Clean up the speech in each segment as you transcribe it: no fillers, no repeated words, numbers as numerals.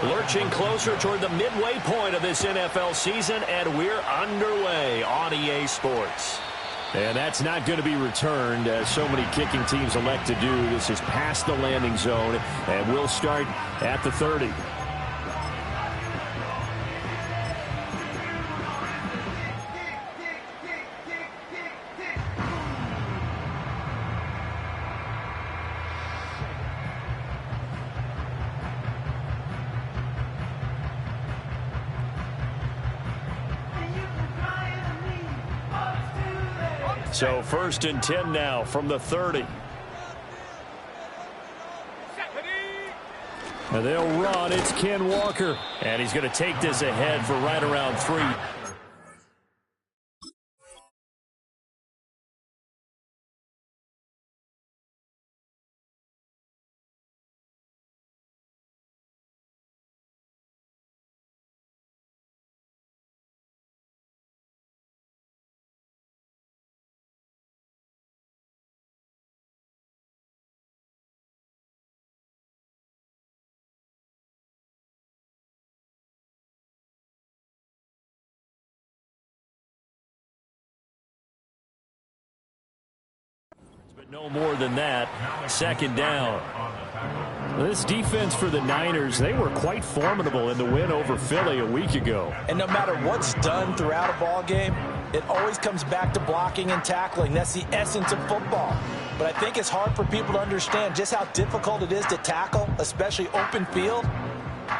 Lurching closer toward the midway point of this NFL season, and we're underway on EA Sports. And that's not going to be returned, as so many kicking teams elect to do. This is past the landing zone, and we'll start at the 30. So 1st and 10 now from the 30. And they'll run. It's Ken Walker. And he's going to take this ahead for right around 3. But no more than that. 2nd down. This defense for the Niners, they were quite formidable in the win over Philly a week ago. And no matter what's done throughout a ball game, it always comes back to blocking and tackling. That's the essence of football. But I think it's hard for people to understand just how difficult it is to tackle, especially open field.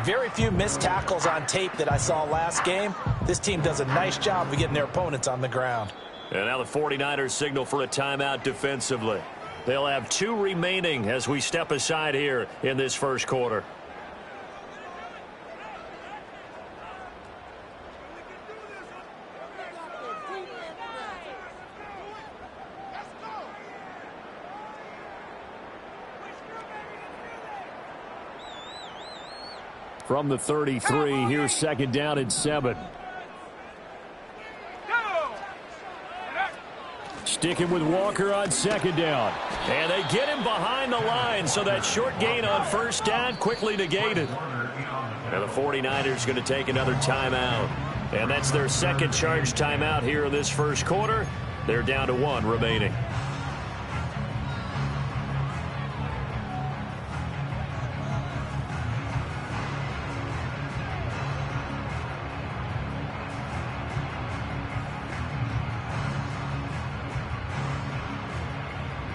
Very few missed tackles on tape that I saw last game. This team does a nice job of getting their opponents on the ground. And now the 49ers signal for a timeout defensively. They'll have 2 remaining as we step aside here in this first quarter. From the 33, here's 2nd down and 7. Sticking with Walker on 2nd down. And they get him behind the line, so that short gain on 1st down quickly negated. And the 49ers going to take another timeout. And that's their 2nd charge timeout here in this first quarter. They're down to 1 remaining.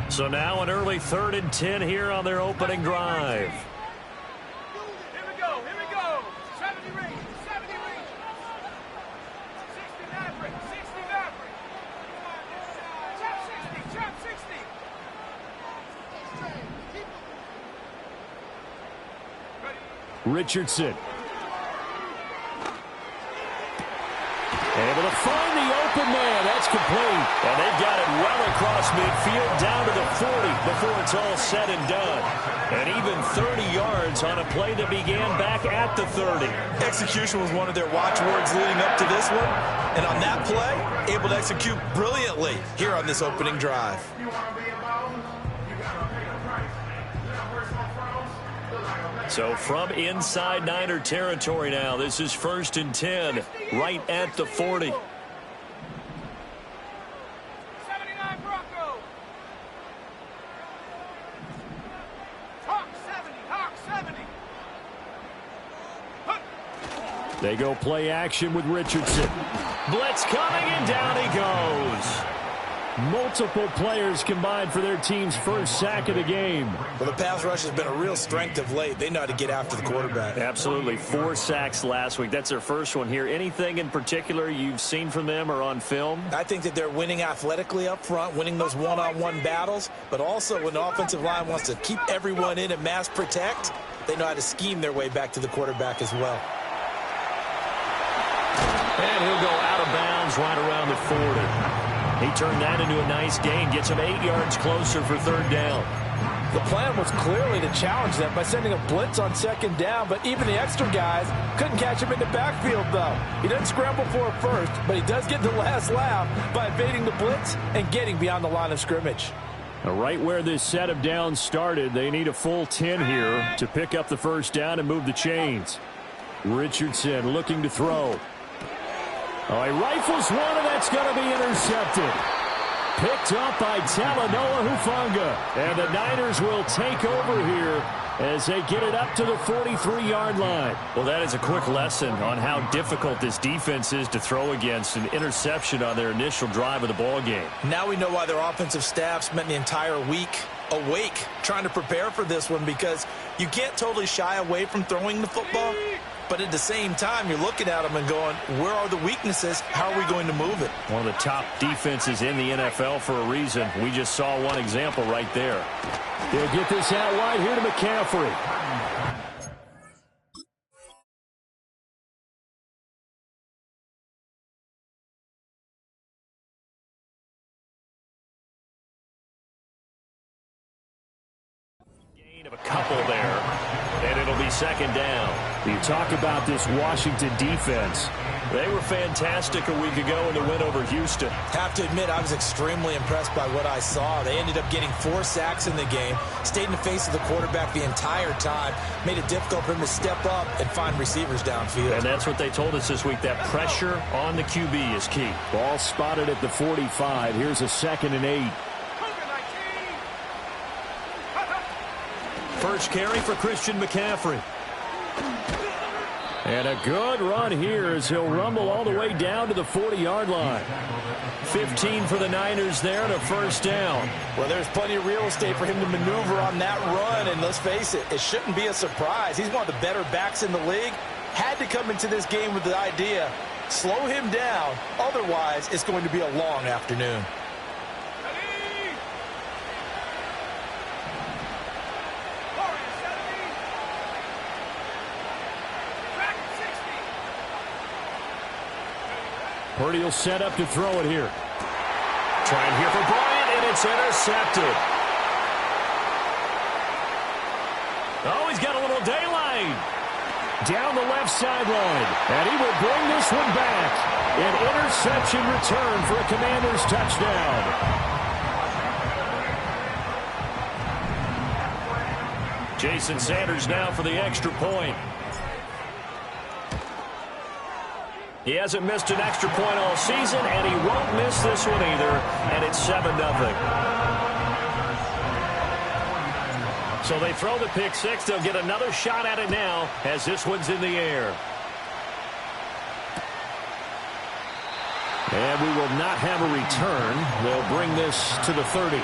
So now an early 3rd and 10 here on their opening drive. Here we go, here we go. 70 range, 70 range. 60 Maverick, 60 Maverick. Chop 60, chop 60. Richardson. Able to find the open man. That's complete. And they've got it well across midfield down to the 40 before it's all said and done. And even 30 yards on a play that began back at the 30. Execution was one of their watchwords leading up to this one. And on that play, able to execute brilliantly here on this opening drive. So from inside Niner territory now, this is 1st and 10, right at the 40. 79 Bronco. Hawk 70, Hawk 70. They go play action with Richardson. Blitz coming, and down he goes. Multiple players combined for their team's first sack of the game. Well, the pass rush has been a real strength of late. They know how to get after the quarterback. Absolutely. 4 sacks last week. That's their first one here. Anything in particular you've seen from them or on film? I think that they're winning athletically up front, winning those one-on-one battles, but also when the offensive line wants to keep everyone in and mass protect, they know how to scheme their way back to the quarterback as well. And he'll go out of bounds right around the 40. He turned that into a nice gain, gets him 8 yards closer for 3rd down. The plan was clearly to challenge them by sending a blitz on 2nd down, but even the extra guys couldn't catch him in the backfield, though. He doesn't scramble for it first, but he does get the last laugh by evading the blitz and getting beyond the line of scrimmage. Right where this set of downs started, they need a full 10 here to pick up the 1st down and move the chains. Richardson looking to throw. Oh, he rifles one, and that's going to be intercepted. Picked up by Talanoa Hufanga. And the Niners will take over here as they get it up to the 43-yard line. Well, that is a quick lesson on how difficult this defense is to throw against. An interception on their initial drive of the ball game. Now we know why their offensive staff spent the entire week awake trying to prepare for this one, because you can't totally shy away from throwing the football. But at the same time, you're looking at them and going, where are the weaknesses? How are we going to move it? One of the top defenses in the NFL for a reason. We just saw one example right there. They'll get this out wide here to McCaffrey. Gain of a couple there, and it'll be second down. You talk about this Washington defense. They were fantastic a week ago in the win over Houston. Have to admit, I was extremely impressed by what I saw. They ended up getting 4 sacks in the game, stayed in the face of the quarterback the entire time, made it difficult for him to step up and find receivers downfield. And that's what they told us this week, that pressure on the QB is key. Ball spotted at the 45. Here's a 2nd and 8. First carry for Christian McCaffrey. And a good run here as he'll rumble all the way down to the 40-yard line. 15 for the Niners there and a first down. Well, there's plenty of real estate for him to maneuver on that run, and let's face it, it shouldn't be a surprise. He's one of the better backs in the league. Had to come into this game with the idea, slow him down, otherwise it's going to be a long afternoon. Purdy will set up to throw it here. Trying here for Bryant, and it's intercepted. Oh, he's got a little daylight. Down the left sideline, and he will bring this one back. An interception return for a Commanders touchdown. Jason Sanders now for the extra point. He hasn't missed an extra point all season, and he won't miss this one either, and it's 7-0. So they throw the pick six. They'll get another shot at it now as this one's in the air. And we will not have a return. They'll bring this to the 30.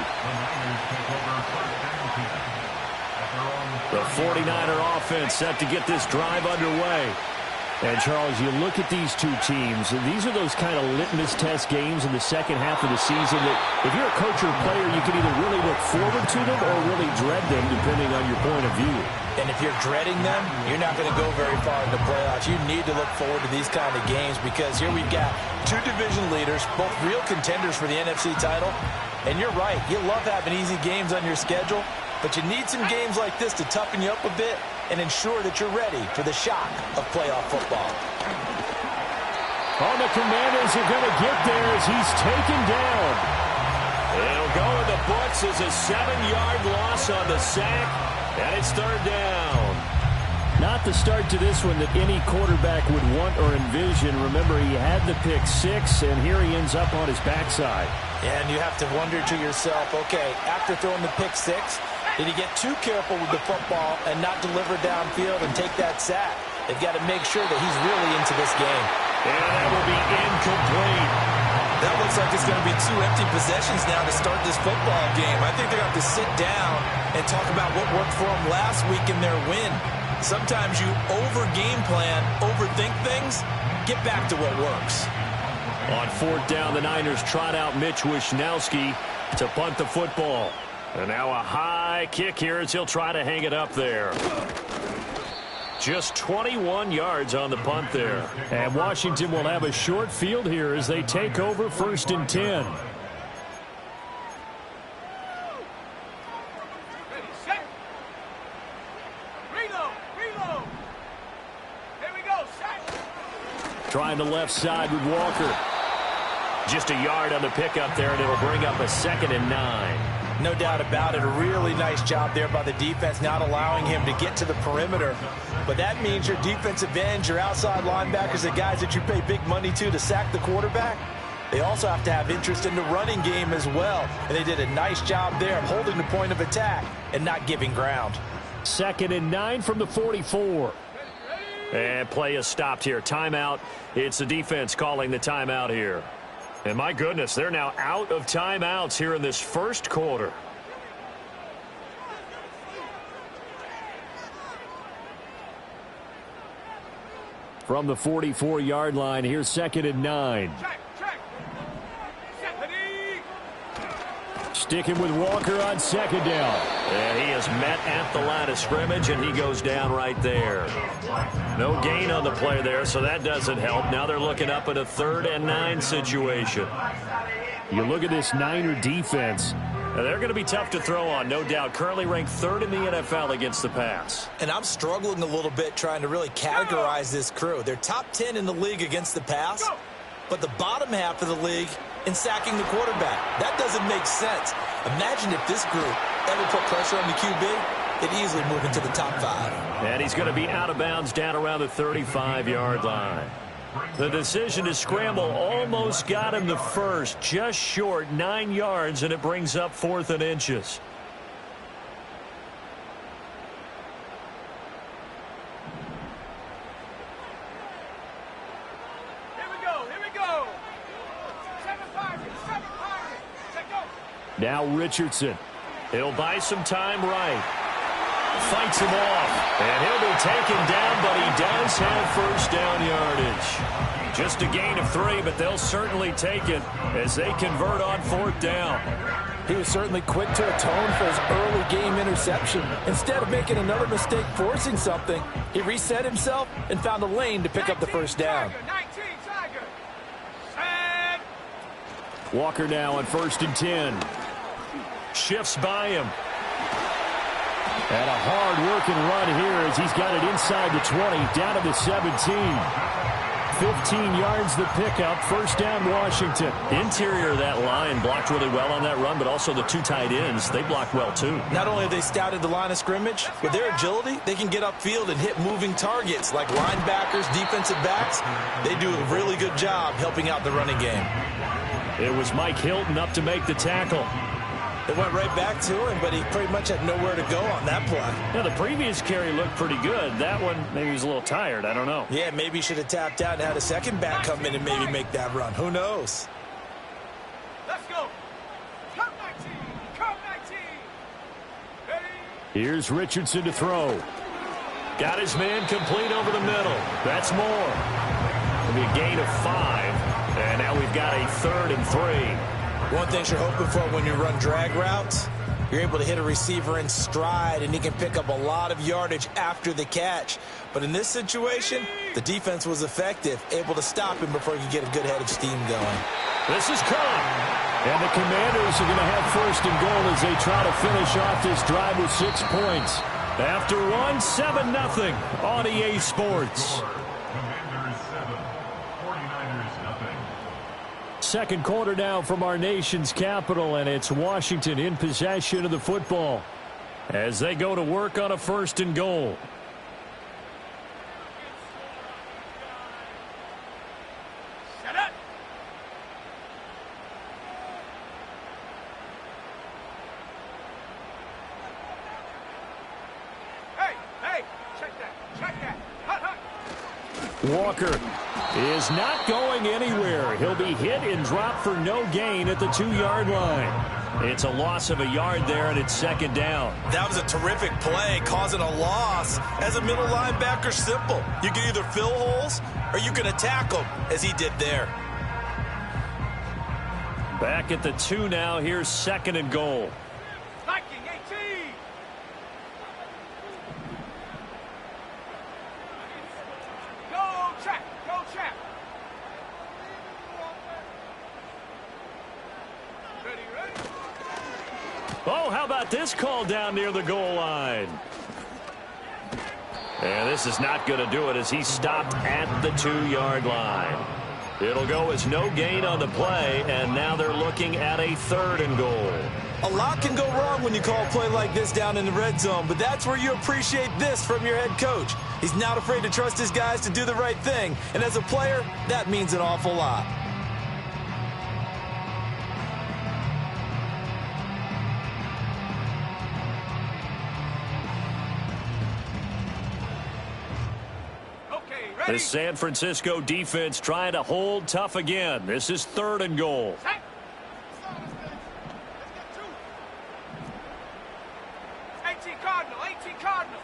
The 49er offense set to get this drive underway. And, Charles, you look at these two teams, and these are those kind of litmus test games in the second half of the season that if you're a coach or a player, you can either really look forward to them or really dread them, depending on your point of view. And if you're dreading them, you're not going to go very far in the playoffs. You need to look forward to these kind of games, because here we've got 2 division leaders, both real contenders for the NFC title. And you're right, you love having easy games on your schedule, but you need some games like this to toughen you up a bit and ensure that you're ready for the shock of playoff football. Oh, the Commanders are going to get there as he's taken down. It'll go in the books as a 7-yard loss on the sack, and it's 3rd down. Not the start to this one that any quarterback would want or envision. Remember, he had the pick six, and here he ends up on his backside. And you have to wonder to yourself, okay, after throwing the pick six, did he get too careful with the football and not deliver downfield and take that sack? They've got to make sure that he's really into this game. And that will be incomplete. That looks like it's going to be 2 empty possessions now to start this football game. I think they're going to have to sit down and talk about what worked for them last week in their win. Sometimes you over-game plan, overthink things, get back to what works. On 4th down, the Niners trot out Mitch Wishnowsky to punt the football. And now a high kick here as he'll try to hang it up there. Just 21 yards on the punt there. And Washington will have a short field here as they take over 1st and 10. Ready, set. Reload. Here we go, set. Trying the left side with Walker. Just a yard on the pickup there, and it'll bring up a 2nd and 9. No doubt about it. A really nice job there by the defense, not allowing him to get to the perimeter. But that means your defensive ends, your outside linebackers, the guys that you pay big money to sack the quarterback, they also have to have interest in the running game as well. And they did a nice job there of holding the point of attack and not giving ground. 2nd and 9 from the 44. And play is stopped here. Timeout. It's the defense calling the timeout here. And my goodness, they're now out of timeouts here in this first quarter. From the 44-yard line, here's 2nd and 9. Sticking with Walker on 2nd down. And he is met at the line of scrimmage, and he goes down right there. No gain on the play there, so that doesn't help. Now they're looking up at a 3rd and 9 situation. You look at this Niner defense. Now they're going to be tough to throw on, no doubt. Currently ranked 3rd in the NFL against the pass. And I'm struggling a little bit trying to really categorize this crew. They're top 10 in the league against the pass, but the bottom half of the league in sacking the quarterback. That doesn't make sense. Imagine if this group ever put pressure on the QB, they'd easily move into the top 5. And he's going to be out of bounds down around the 35-yard line. The decision to scramble almost got him the first, just short, 9 yards, and it brings up 4th and inches. Now Richardson. He'll buy some time right. Fights him off. And he'll be taken down, but he does have 1st down yardage. Just a gain of 3, but they'll certainly take it as they convert on 4th down. He was certainly quick to atone for his early game interception. Instead of making another mistake forcing something, he reset himself and found a lane to pick up the 1st down. Walker now on 1st and 10. Shifts by him. And a hard-working run here as he's got it inside the 20, down to the 17. 15 yards the pickup, 1st down Washington. Interior of that line blocked really well on that run, but also the 2 tight ends, they blocked well too. Not only have they scouted the line of scrimmage, with their agility, they can get upfield and hit moving targets like linebackers, defensive backs. They do a really good job helping out the running game. It was Mike Hilton up to make the tackle. It went right back to him, but he pretty much had nowhere to go on that play. Now, the previous carry looked pretty good. That one, maybe he was a little tired. I don't know. Yeah, maybe he should have tapped out and had a second back come in and maybe make that run. Who knows? Let's go. Come 19. Come 19. Ready? Here's Richardson to throw. Got his man complete over the middle. That's more. It'll be a gain of 5. And now we've got a 3rd and 3. One thing you're hoping for when you run drag routes, you're able to hit a receiver in stride, and he can pick up a lot of yardage after the catch. But in this situation, the defense was effective, able to stop him before he could get a good head of steam going. This is caught. And the Commanders are going to have 1st and goal as they try to finish off this drive with 6 points. After one, 7-0 on EA Sports. 2nd quarter now from our nation's capital, and it's Washington in possession of the football as they go to work on a 1st and goal. Shut up. Hey, check that. Hut. Walker is not going anywhere. He'll be hit and dropped for no gain at the 2-yard line. It's a loss of a yard there, and it's 2nd down. That was a terrific play, causing a loss. As a middle linebacker, simple. You can either fill holes or you can attack them, as he did there. Back at the 2 now. Here's 2nd and goal. Viking 18. Go track. Ready? Oh, how about this call down near the goal line? And this is not going to do it as he stopped at the 2-yard line. It'll go as no gain on the play, and now they're looking at a 3rd and goal. A lot can go wrong when you call a play like this down in the red zone, but that's where you appreciate this from your head coach. He's not afraid to trust his guys to do the right thing. And as a player, that means an awful lot. Okay, ready? The San Francisco defense trying to hold tough again. This is 3rd and goal. Set. Let's get 2. 18 Cardinal, 18 Cardinal.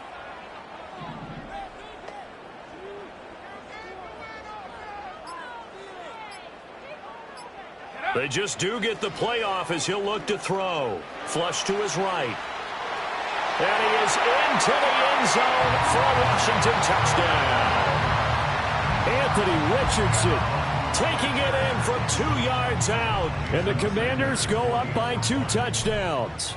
They just do get the playoff as he'll look to throw. Flush to his right. And he is into the end zone for a Washington touchdown. Anthony Richardson taking it in from 2 yards out. And the Commanders go up by 2 touchdowns.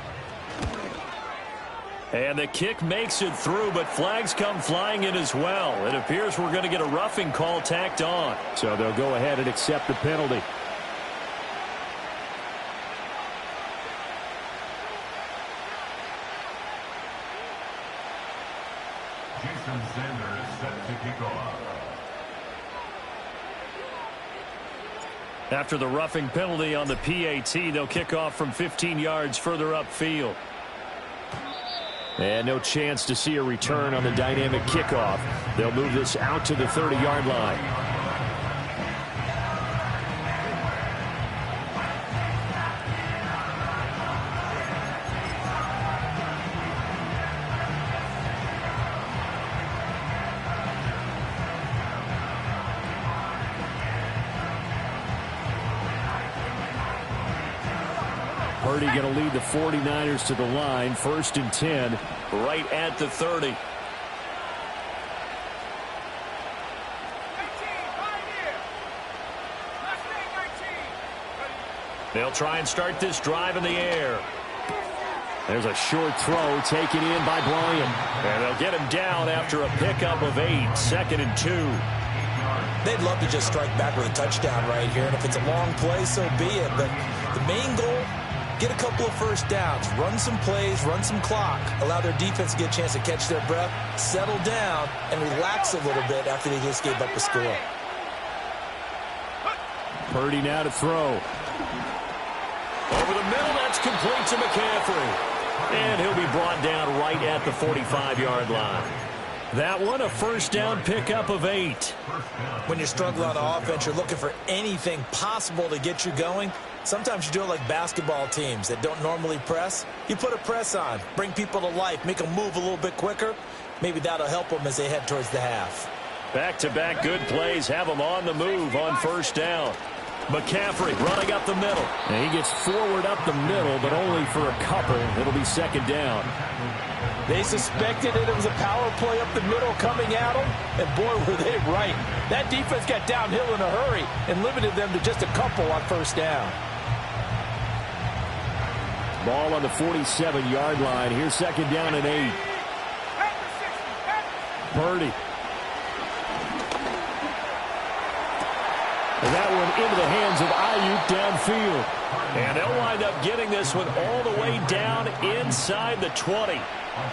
And the kick makes it through, but flags come flying in as well. It appears we're going to get a roughing call tacked on. So they'll go ahead and accept the penalty. Jason Sanders set to kick off. After the roughing penalty on the PAT, they'll kick off from 15 yards further upfield. And no chance to see a return on the dynamic kickoff. They'll move this out to the 30-yard line. Purdy going to lead the 49ers to the line. 1st and 10, right at the 30. 18, right here. Last thing, 19. They'll try and start this drive in the air. There's a short throw taken in by Bryant. And they'll get him down after a pickup of 8. 2nd and 2. They'd love to just strike back with a touchdown right here. And if it's a long play, so be it. But the main goal, get a couple of first downs, run some plays, run some clock, allow their defense to get a chance to catch their breath, settle down, and relax a little bit after they just gave up a score. Purdy now to throw. Over the middle, that's complete to McCaffrey. And he'll be brought down right at the 45-yard line. That one, a first down pickup of 8. When you struggle on offense, you're looking for anything possible to get you going. Sometimes you do it like basketball teams that don't normally press. You put a press on, bring people to life, make them move a little bit quicker. Maybe that'll help them as they head towards the half. Back-to-back good plays have them on the move on first down. McCaffrey running up the middle. And he gets forward up the middle, but only for a couple. It'll be 2nd down. They suspected it was a power play up the middle coming at them, and boy, were they right. That defense got downhill in a hurry and limited them to just a couple on first down. Ball on the 47-yard line. Here's 2nd down and 8. Purdy. And that one into the hands of Ayuk downfield. And they'll wind up getting this one all the way down inside the 20.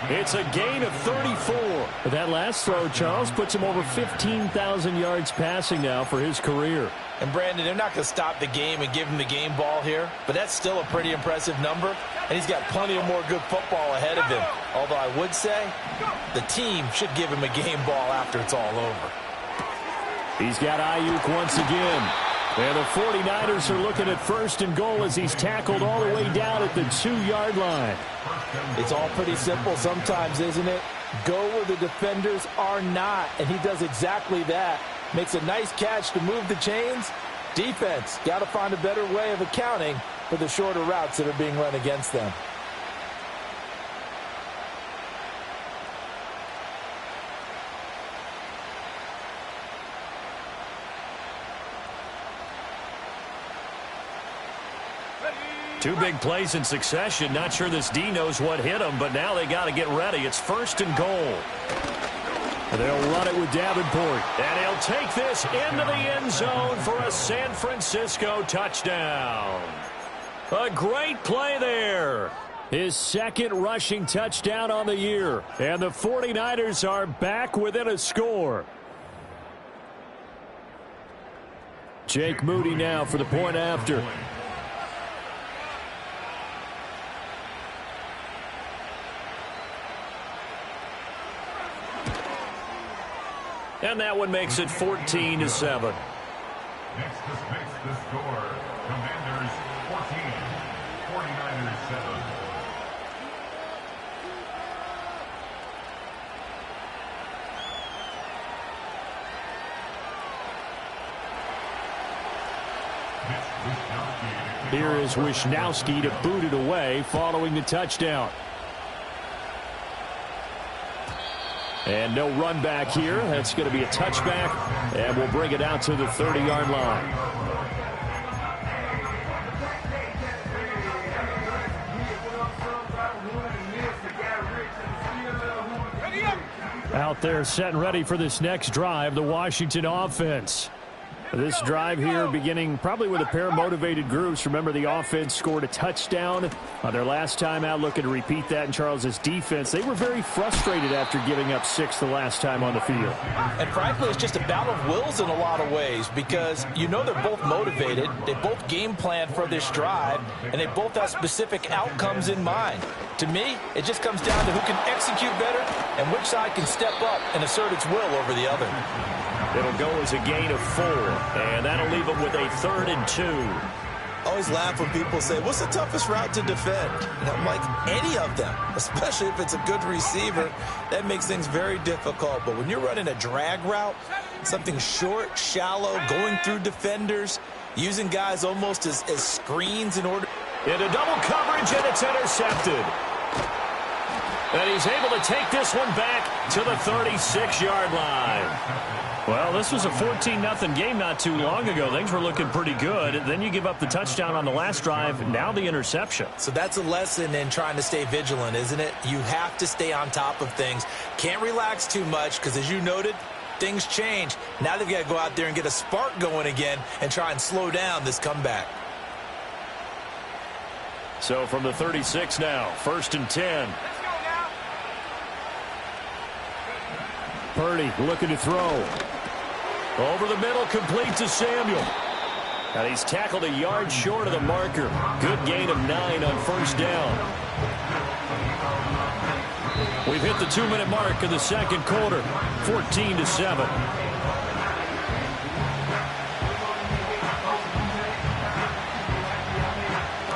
It's a gain of 34. But that last throw, Charles, puts him over 15,000 yards passing now for his career. And Brandon, they're not going to stop the game and give him the game ball here, but that's still a pretty impressive number, and he's got plenty of more good football ahead of him. Although I would say the team should give him a game ball after it's all over. He's got Ayuk once again. And the 49ers are looking at 1st and goal as he's tackled all the way down at the 2-yard line. It's all pretty simple sometimes, isn't it? Go where the defenders are not, and he does exactly that. Makes a nice catch to move the chains. Defense got to find a better way of accounting for the shorter routes that are being run against them. Two big plays in succession. Not sure this D knows what hit him, but now they got to get ready. It's 1st and goal. They'll run it with Davenport. And he'll take this into the end zone for a San Francisco touchdown. A great play there. His second rushing touchdown on the year. And the 49ers are back within a score. Jake Moody now for the point after. And that one makes it 14-7. Next to fix the score, Commanders 14, 49ers 7. Here is Wishnowsky to boot it away following the touchdown. And no run back here. That's going to be a touchback, and we'll bring it out to the 30-yard line. Out there set and ready for this next drive, the Washington offense. This drive here beginning probably with a pair of motivated groups. Remember, the offense scored a touchdown on their last time out, looking to repeat that in Charles's defense. They were very frustrated after giving up 6 the last time on the field. And frankly, it's just a battle of wills in a lot of ways because you know they're both motivated. They both game plan for this drive, and they both have specific outcomes in mind. To me, it just comes down to who can execute better and which side can step up and assert its will over the other. It'll go as a gain of 4, and that'll leave them with a 3rd and 2. I always laugh when people say, what's the toughest route to defend? And I'm like, any of them, especially if it's a good receiver. That makes things very difficult. But when you're running a drag route, something short, shallow, going through defenders, using guys almost as screens in order. Into double coverage, and it's intercepted. And he's able to take this one back to the 36-yard line. Well, this was a 14-0 game not too long ago. Things were looking pretty good. Then you give up the touchdown on the last drive, now the interception. So that's a lesson in trying to stay vigilant, isn't it? You have to stay on top of things. Can't relax too much because, as you noted, things change. Now they've got to go out there and get a spark going again and try and slow down this comeback. So from the 36 now, 1st and 10. Purdy looking to throw. Over the middle, complete to Samuel. And he's tackled a yard short of the marker. Good gain of 9 on 1st down. We've hit the 2-minute mark in the second quarter. 14-7.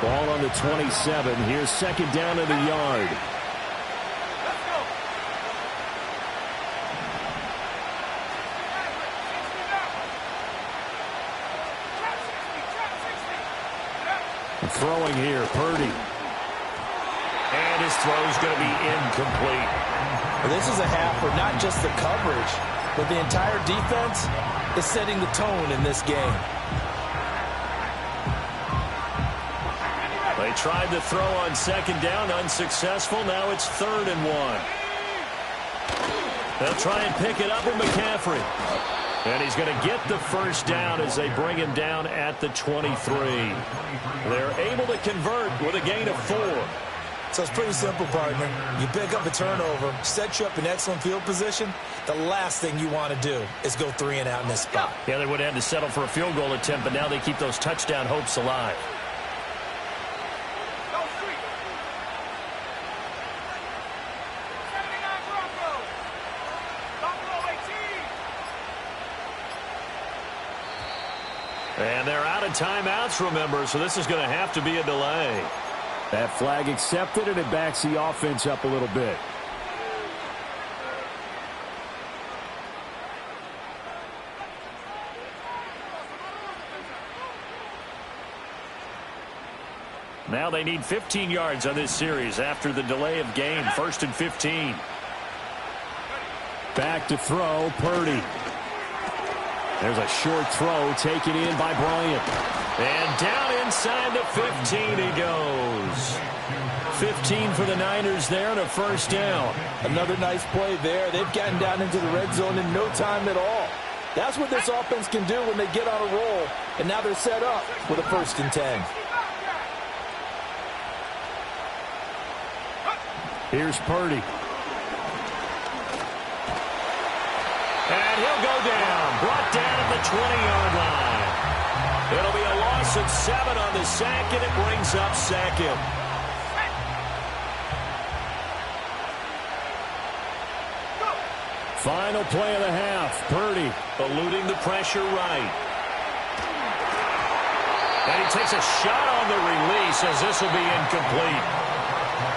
Ball on the 27. Here's 2nd down in the yard. Throwing here, Purdy. And his throw is going to be incomplete. Well, this is a half where not just the coverage, but the entire defense is setting the tone in this game. They tried to throw on 2nd down, unsuccessful. Now it's 3rd and 1. They'll try and pick it up with McCaffrey. And he's going to get the 1st down as they bring him down at the 23. They're able to convert with a gain of 4. So it's pretty simple, partner. You pick up a turnover, set you up in excellent field position. The last thing you want to do is go 3 and out in this spot. Yeah, they would have had to settle for a field goal attempt, but now they keep those touchdown hopes alive. And they're out of timeouts, remember, so this is going to have to be a delay. That flag accepted, and it backs the offense up a little bit. Now they need 15 yards on this series after the delay of game. 1st and 15. Back to throw, Purdy. There's a short throw taken in by Bryant. And down inside the 15 he goes. 15 for the Niners there and a 1st down. Another nice play there. They've gotten down into the red zone in no time at all. That's what this offense can do when they get on a roll. And now they're set up with a 1st and 10. Here's Purdy. And he'll go down. Brought down at the 20-yard line. It'll be a loss of 7 on the sack, and it brings up second. Final play of the half. Purdy eluding the pressure right. And he takes a shot on the release as this will be incomplete.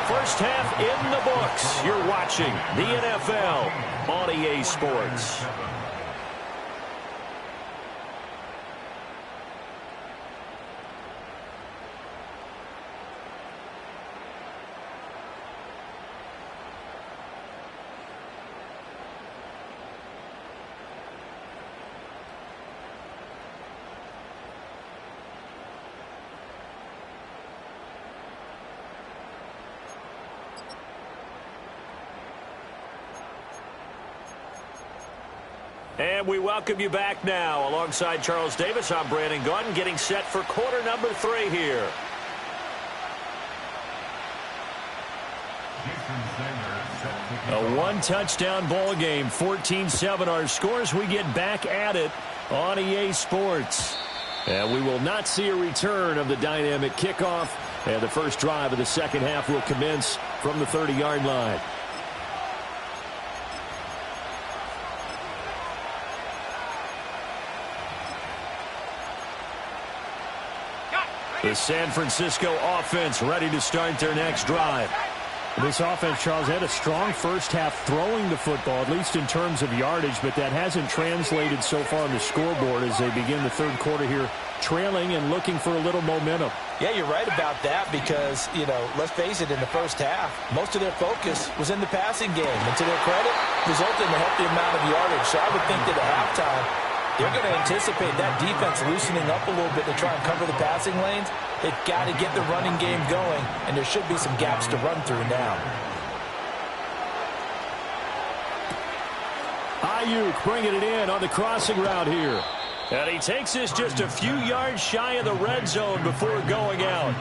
First half in the books. You're watching the NFL on EA Sports. And we welcome you back now. Alongside Charles Davis, I'm Brandon Gaudin, getting set for quarter number 3 here. A one-touchdown ball game, 14-7 our scores. We get back at it on EA Sports. And we will not see a return of the dynamic kickoff. And the first drive of the second half will commence from the 30-yard line. The San Francisco offense ready to start their next drive. This offense, Charles, had a strong first half throwing the football, at least in terms of yardage, but that hasn't translated so far on the scoreboard as they begin the third quarter here, trailing and looking for a little momentum. Yeah, you're right about that because, let's face it, in the first half, most of their focus was in the passing game. And to their credit, resulted in a healthy amount of yardage. So I would think that at halftime, they're going to anticipate that defense loosening up a little bit to try and cover the passing lanes. They've got to get the running game going, and there should be some gaps to run through now. Ayuk bringing it in on the crossing route here. And he takes this just a few yards shy of the red zone before going out.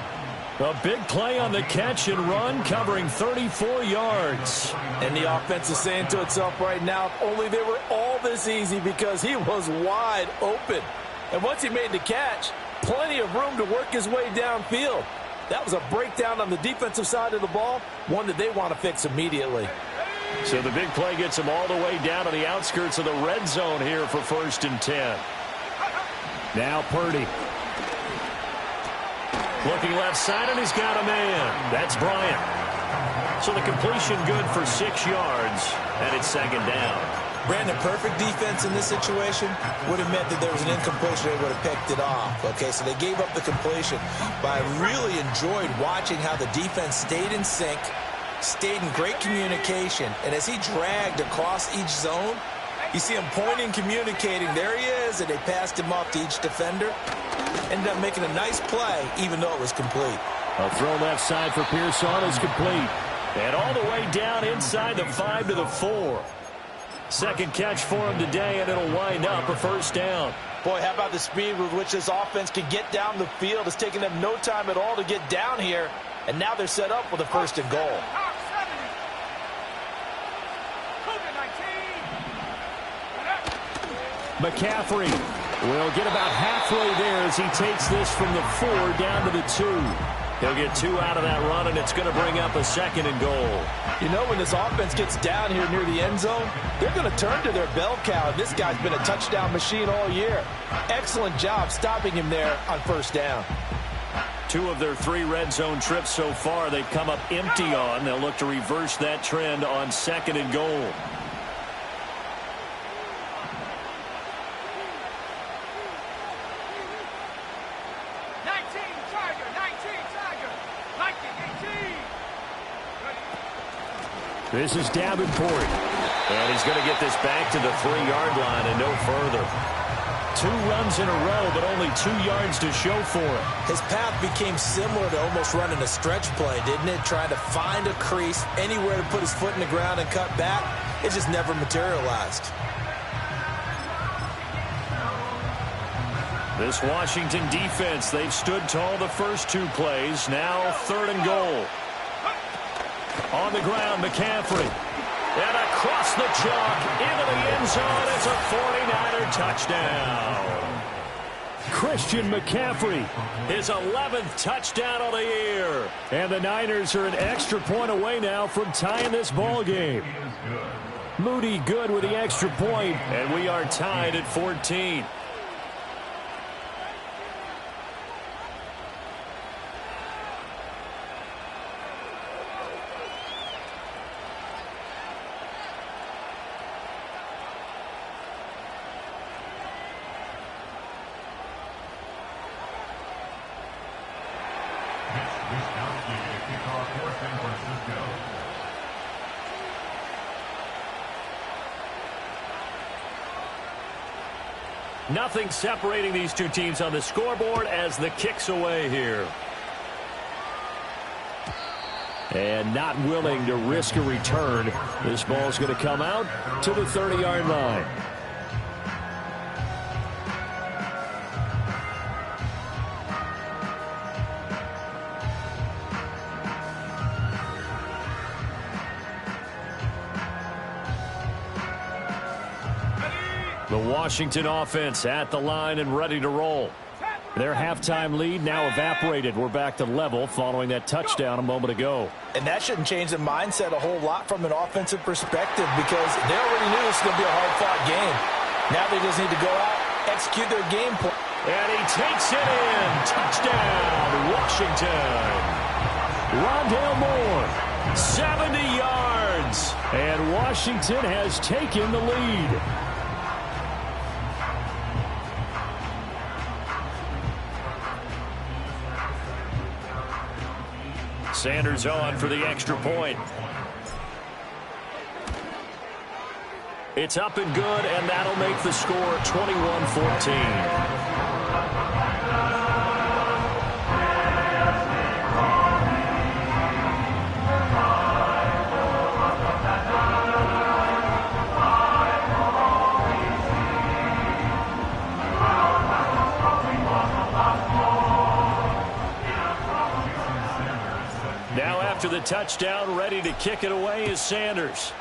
A big play on the catch and run, covering 34 yards. And the offense is saying to itself right now, if only they were all this easy, because he was wide open. And once he made the catch, plenty of room to work his way downfield. That was a breakdown on the defensive side of the ball, one that they want to fix immediately. So the big play gets him all the way down to the outskirts of the red zone here for 1st and 10. Now Purdy. Looking left side, and he's got a man. That's Bryant. So the completion good for 6 yards, and it's 2nd down. Brandon, perfect defense in this situation would have meant that there was an incompletion. They would have picked it off. Okay, so they gave up the completion. But I really enjoyed watching how the defense stayed in sync, stayed in great communication, and as he dragged across each zone, you see him pointing, communicating. There he is, and they passed him off to each defender. Ended up making a nice play, even though it was complete. A throw left side for Pearson is complete. And all the way down inside the 5 to the 4. Second catch for him today, and it'll wind up a 1st down. Boy, how about the speed with which this offense can get down the field? It's taken them no time at all to get down here, and now they're set up with a 1st and goal. McCaffrey will get about halfway there as he takes this from the 4 down to the 2. He'll get 2 out of that run, and it's going to bring up a 2nd and goal. You know, when this offense gets down here near the end zone, they're going to turn to their bell cow. This guy's been a touchdown machine all year. Excellent job stopping him there on 1st down. 2 of their 3 red zone trips so far they've come up empty on. They'll look to reverse that trend on 2nd and goal. This is Davenport. And he's going to get this back to the 3-yard line and no further. 2 runs in a row, but only 2 yards to show for it. His path became similar to almost running a stretch play, didn't it? Trying to find a crease, anywhere to put his foot in the ground and cut back. It just never materialized. This Washington defense, they've stood tall the first 2 plays. Now 3rd and goal. On the ground, McCaffrey. And across the chalk, into the end zone. It's a 49er touchdown. Christian McCaffrey. His 11th touchdown of the year. And the Niners are an extra point away now from tying this ball game. Moody good with the extra point. And we are tied at 14. Nothing separating these two teams on the scoreboard as the kick's away here. And not willing to risk a return. This ball's going to come out to the 30-yard line. The Washington offense at the line and ready to roll. Their halftime lead now evaporated. We're back to level following that touchdown a moment ago. And that shouldn't change the mindset a whole lot from an offensive perspective because they already knew this was going to be a hard-fought game. Now they just need to go out, execute their game plan. And he takes it in. Touchdown, Washington. Rondale Moore. 70 yards. And Washington has taken the lead. Sanders on for the extra point. It's up and good, and that'll make the score 21-14. After the touchdown, ready to kick it away is Sanders.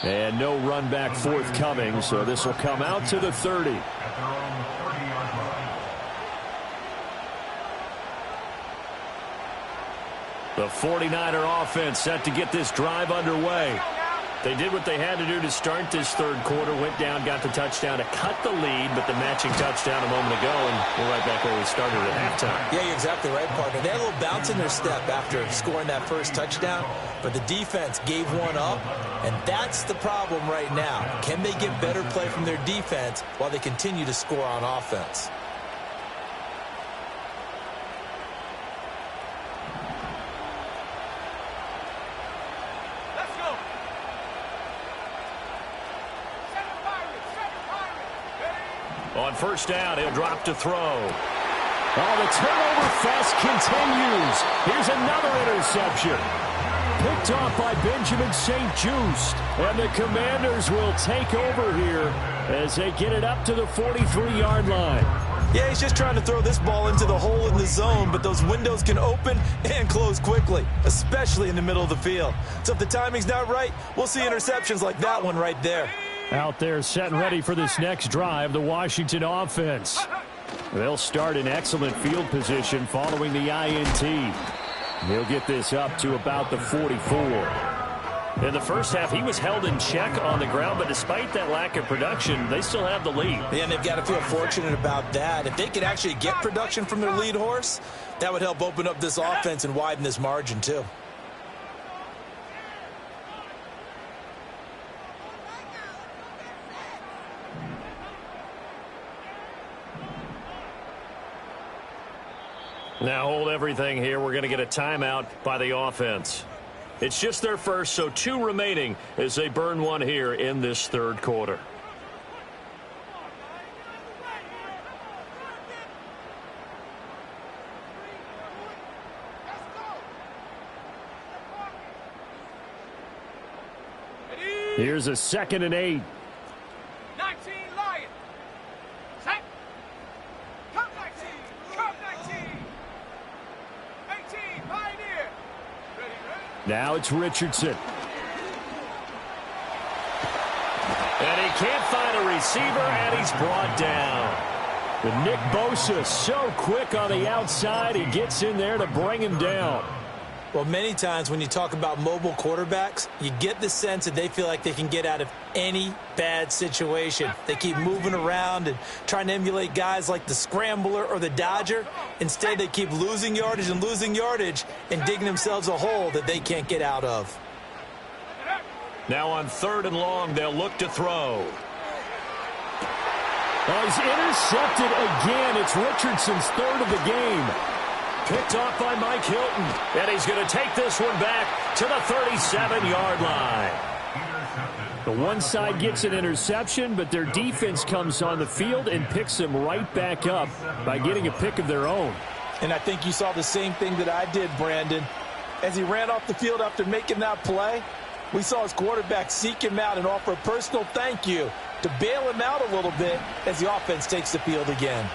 And no run back forthcoming, so this will come out to the 30. The 49er offense set to get this drive underway. They did what they had to do to start this third quarter, went down, got the touchdown to cut the lead, but the matching touchdown a moment ago, and we're right back where we started at halftime. Yeah, you're exactly right, partner. They had a little bounce in their step after scoring that first touchdown, but the defense gave one up, and that's the problem right now. Can they get better play from their defense while they continue to score on offense? On first down, he'll drop to throw. Oh, the turnover fest continues. Here's another interception. Picked off by Benjamin St-Juste. And the Commanders will take over here as they get it up to the 43-yard line. Yeah, he's just trying to throw this ball into the hole in the zone, but those windows can open and close quickly, especially in the middle of the field. So if the timing's not right, we'll see interceptions like that one right there. Out there set and ready for this next drive, the Washington offense. They'll start in excellent field position following the INT. He'll get this up to about the 44. In the first half, he was held in check on the ground, but despite that lack of production, they still have the lead. Yeah, and they've got to feel fortunate about that. If they could actually get production from their lead horse, that would help open up this offense and widen this margin too. Now hold everything here. We're going to get a timeout by the offense. It's just their first, so 2 remaining as they burn one here in this third quarter. Here's a 2nd and 8. 19 Lions. Set. Come 19. Come 19. 18. Now it's Richardson. And he can't find a receiver, and he's brought down. But Nick Bosa so quick on the outside, he gets in there to bring him down. Well, many times when you talk about mobile quarterbacks, you get the sense that they feel like they can get out of any bad situation. They keep moving around and trying to emulate guys like the Scrambler or the Dodger. Instead, they keep losing yardage and digging themselves a hole that they can't get out of. Now on 3rd and long, they'll look to throw. Oh, he's intercepted again. It's Richardson's 3rd of the game. Picked off by Mike Hilton. And he's going to take this one back to the 37-yard line. The one side gets an interception, but their defense comes on the field and picks them right back up by getting a pick of their own. And I think you saw the same thing that I did, Brandon. As he ran off the field after making that play, we saw his quarterback seek him out and offer a personal thank you to bail him out a little bit as the offense takes the field again.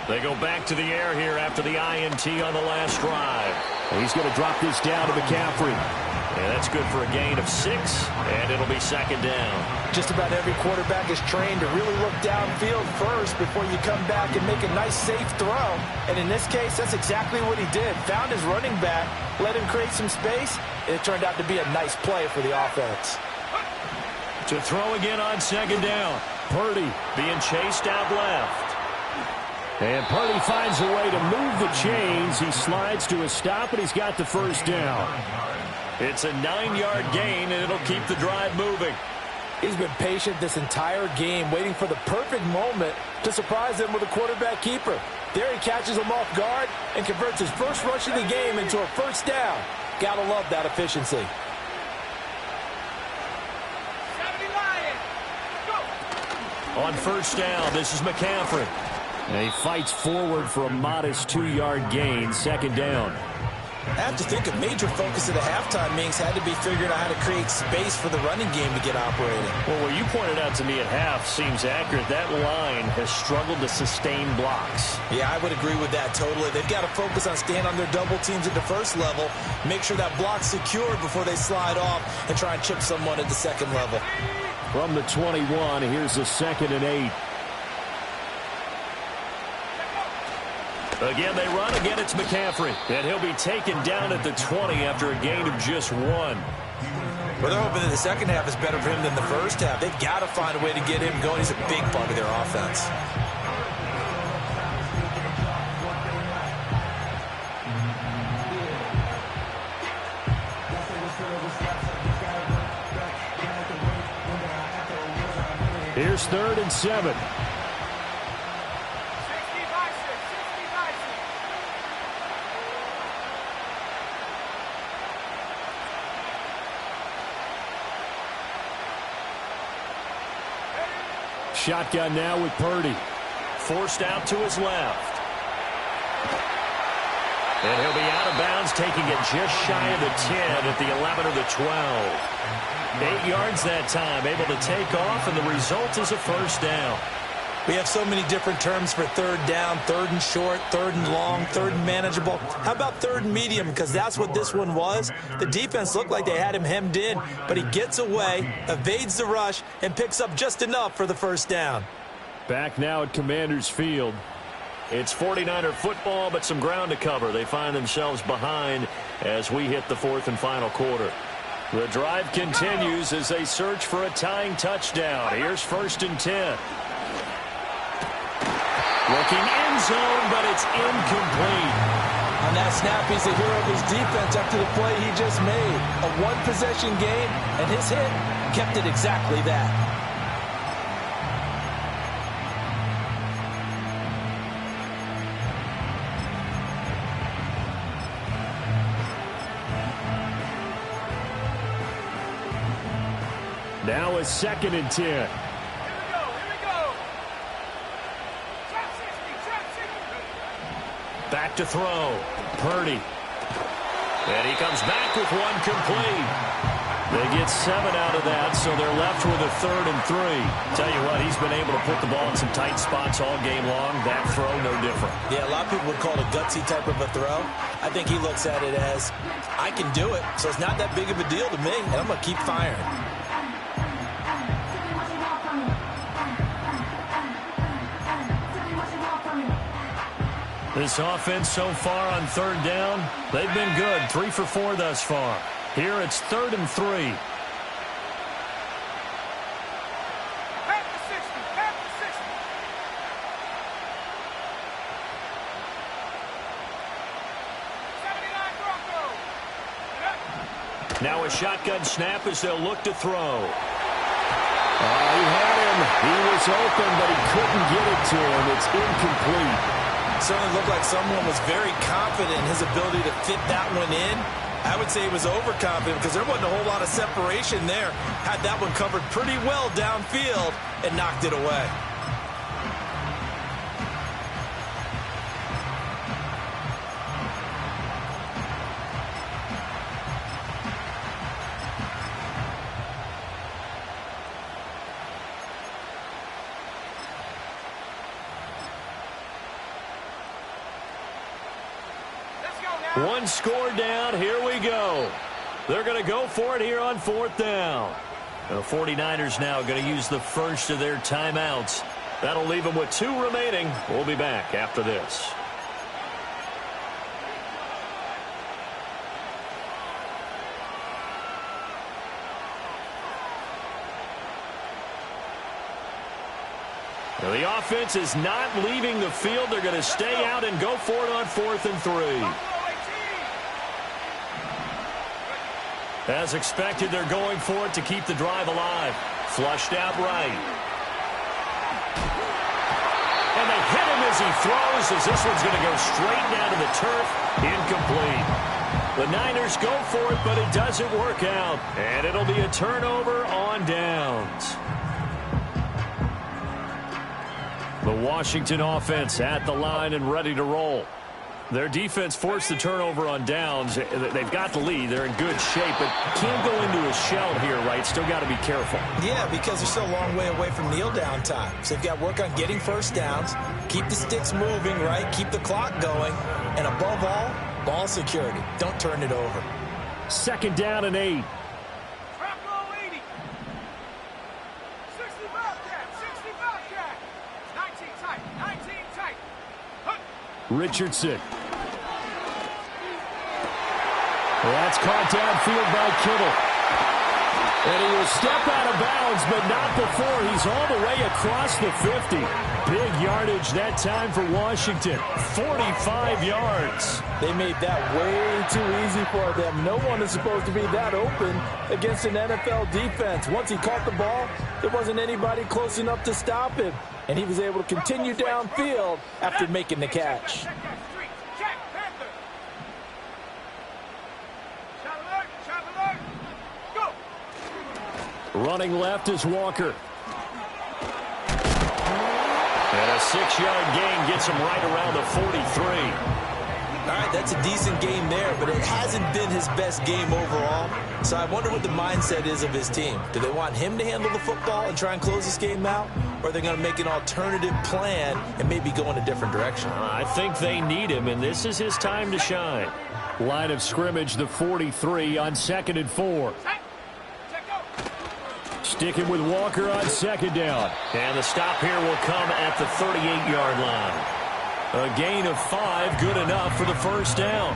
They go back to the air here after the INT on the last drive. He's going to drop this down to McCaffrey. And that's good for a gain of 6, and it'll be 2nd down. Just about every quarterback is trained to really look downfield first before you come back and make a nice, safe throw. And in this case, that's exactly what he did. Found his running back, let him create some space, and it turned out to be a nice play for the offense. To throw again on 2nd down. Purdy being chased out left. And Purdy finds a way to move the chains. He slides to a stop, and he's got the 1st down. It's a 9-yard gain, and it'll keep the drive moving. He's been patient this entire game, waiting for the perfect moment to surprise them with a quarterback keeper. There he catches him off guard and converts his first rush of the game into a 1st down. Gotta love that efficiency. On 1st down, this is McCaffrey. And he fights forward for a modest 2-yard gain, 2nd down. I have to think a major focus of the halftime meetings had to be figuring out how to create space for the running game to get operating. Well, what you pointed out to me at half seems accurate. That line has struggled to sustain blocks. Yeah, I would agree with that totally. They've got to focus on staying on their double teams at the 1st level, make sure that block's secured before they slide off and try and chip someone at the 2nd level. From the 21, here's a 2nd and 8. Again, they run. Again, it's McCaffrey. And he'll be taken down at the 20 after a gain of just 1. Well, they're hoping that the 2nd half is better for him than the 1st half. They've got to find a way to get him going. He's a big part of their offense. Here's 3rd and 7. Shotgun now with Purdy. Forced out to his left. And he'll be out of bounds, taking it just shy of the 10 at the 11 or the 12. 8 yards that time, able to take off, and the result is a 1st down. We have so many different terms for 3rd down, 3rd and short, 3rd and long, 3rd and manageable. How about 3rd and medium? Because that's what this one was. The defense looked like they had him hemmed in, but he gets away, evades the rush, and picks up just enough for the 1st down. Back now at Commanders Field. It's 49er football, but some ground to cover. They find themselves behind as we hit the 4th and final quarter. The drive continues as they search for a tying touchdown. Here's 1st and 10. Looking end zone, but it's incomplete. On that snap, he's the hero of his defense after the play he just made. A one-possession game, and his hit kept it exactly that. Now a 2nd and 10. Back to throw. Purdy. And he comes back with one complete. They get 7 out of that, so they're left with a 3rd and 3. Tell you what, he's been able to put the ball in some tight spots all game long. That throw, no different. Yeah, a lot of people would call it a gutsy type of a throw. I think he looks at it as, I can do it, so it's not that big of a deal to me, and I'm going to keep firing. This offense so far on 3rd down, they've been good. 3 for 4 thus far. Here it's 3rd and 3. Half to 60. Half to 60. 79 Broncos. Now a shotgun snap as they'll look to throw. He had him. He was open, but he couldn't get it to him. It's incomplete. Certainly looked like someone was very confident in his ability to fit that one in. I would say he was overconfident because there wasn't a whole lot of separation there. Had that one covered pretty well downfield and knocked it away. One score down. Here we go. They're going to go for it here on 4th down. The 49ers now going to use the first of their timeouts. That'll leave them with 2 remaining. We'll be back after this. Now the offense is not leaving the field. They're going to stay out and go for it on 4th and 3. As expected, they're going for it to keep the drive alive. Flushed out right. And they hit him as he throws, as this one's going to go straight down to the turf. Incomplete. The Niners go for it, but it doesn't work out. And it'll be a turnover on downs. The Washington offense at the line and ready to roll. Their defense forced the turnover on downs. They've got the lead. They're in good shape, but can't go into a shell here, right? Still got to be careful. Yeah, because they're still a long way away from kneel down time. So they've got to work on getting first downs, keep the sticks moving, right? Keep the clock going. And above all, ball security. Don't turn it over. 2nd down and 8. Trap roll 80. 60 Bobcat. 60 Bobcat. 19 tight. 19 tight. Hook. Richardson. That's caught downfield by Kittle. And he will step out of bounds, but not before. He's all the way across the 50. Big yardage that time for Washington. 45 yards. They made that way too easy for them. No one is supposed to be that open against an NFL defense. Once he caught the ball, there wasn't anybody close enough to stop him. And he was able to continue downfield after making the catch. Running left is Walker. And a 6-yard gain gets him right around the 43. All right, that's a decent game there, but it hasn't been his best game overall. So I wonder what the mindset is of his team. Do they want him to handle the football and try and close this game out? Or are they going to make an alternative plan and maybe go in a different direction? I think they need him, and this is his time to shine. Line of scrimmage, the 43 on 2nd and 4. Sticking with Walker on 2nd down. And the stop here will come at the 38-yard line. A gain of 5, good enough for the first down.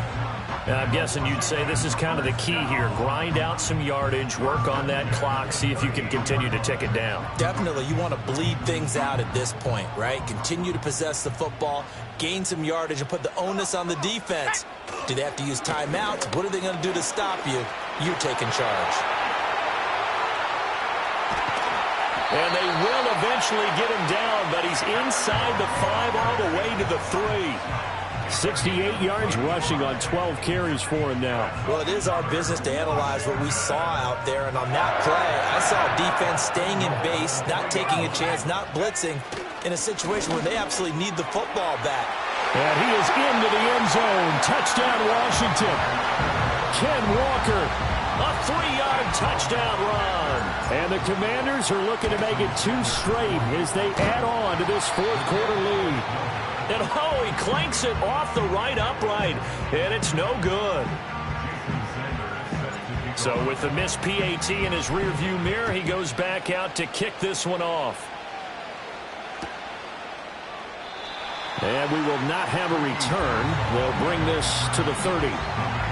Now, I'm guessing you'd say this is kind of the key here. Grind out some yardage, work on that clock, see if you can continue to tick it down. Definitely. You want to bleed things out at this point, right? Continue to possess the football, gain some yardage, and put the onus on the defense. Do they have to use timeouts? What are they going to do to stop you? You taking charge. And they will eventually get him down, but he's inside the 5 all the way to the 3. 68 yards rushing on 12 carries for him now. Well, it is our business to analyze what we saw out there, and on that play, I saw defense staying in base, not taking a chance, not blitzing, in a situation where they absolutely need the football back. And he is into the end zone. Touchdown, Washington. Ken Walker A 3-yard touchdown run. And the Commanders are looking to make it 2 straight as they add on to this fourth-quarter lead. And oh, he clanks it off the right upright, and it's no good. So with the missed PAT in his rearview mirror, he goes back out to kick this one off. And we will not have a return. They'll bring this to the 30.